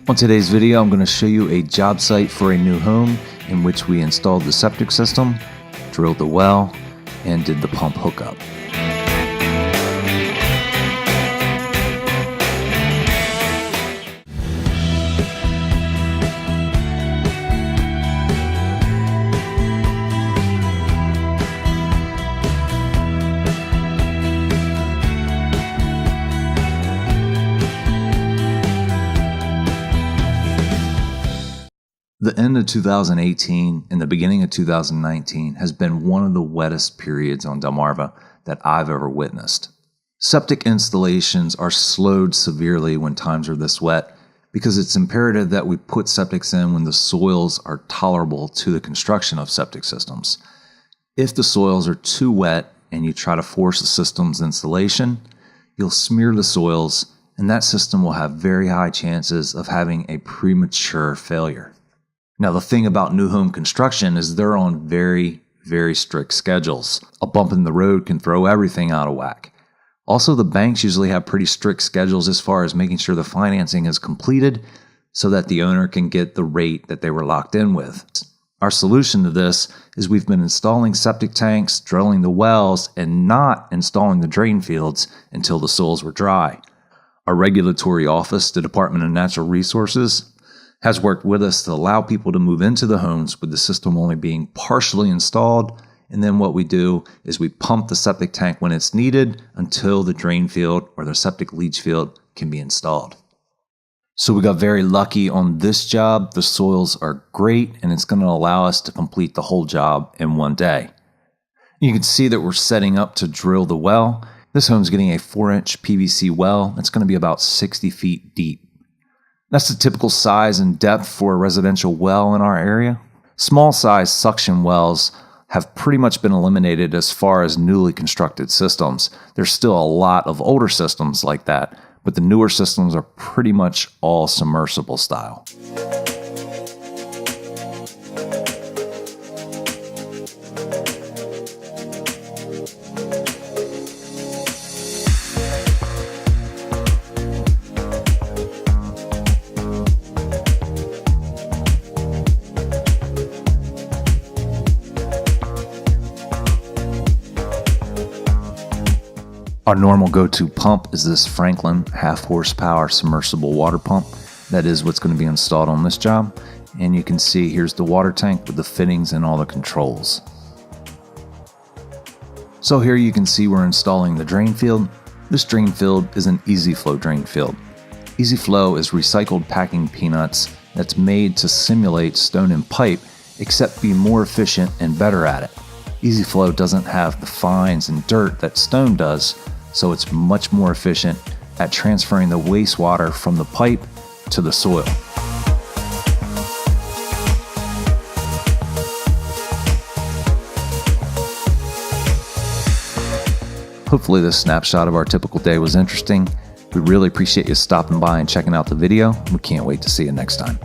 On today's video, I'm going to show you a job site for a new home in which we installed the septic system, drilled the well, and did the pump hookup. The end of 2018 and the beginning of 2019 has been one of the wettest periods on Delmarva that I've ever witnessed. Septic installations are slowed severely when times are this wet because it's imperative that we put septics in when the soils are tolerable to the construction of septic systems. If the soils are too wet and you try to force the system's installation, you'll smear the soils and that system will have very high chances of having a premature failure. Now, the thing about new home construction is they're on very, very strict schedules. A bump in the road can throw everything out of whack. Also, the banks usually have pretty strict schedules as far as making sure the financing is completed so that the owner can get the rate that they were locked in with. Our solution to this is we've been installing septic tanks, drilling the wells, and not installing the drain fields until the soils were dry. Our regulatory office, the Department of Natural Resources, has worked with us to allow people to move into the homes with the system only being partially installed. And then what we do is we pump the septic tank when it's needed until the drain field or the septic leach field can be installed. So we got very lucky on this job. The soils are great and it's going to allow us to complete the whole job in one day. You can see that we're setting up to drill the well. This home's getting a 4-inch PVC well. It's going to be about 60 feet deep. That's the typical size and depth for a residential well in our area. Small size suction wells have pretty much been eliminated as far as newly constructed systems. There's still a lot of older systems like that, but the newer systems are pretty much all submersible style. Our normal go-to pump is this Franklin half horsepower submersible water pump. That is what's going to be installed on this job. And you can see here's the water tank with the fittings and all the controls. So here you can see we're installing the drain field. This drain field is an easy flow drain field. Easy flow is recycled packing peanuts that's made to simulate stone and pipe, except be more efficient and better at it. Easy flow doesn't have the fines and dirt that stone does, so it's much more efficient at transferring the wastewater from the pipe to the soil. Hopefully this snapshot of our typical day was interesting. We really appreciate you stopping by and checking out the video. We can't wait to see you next time.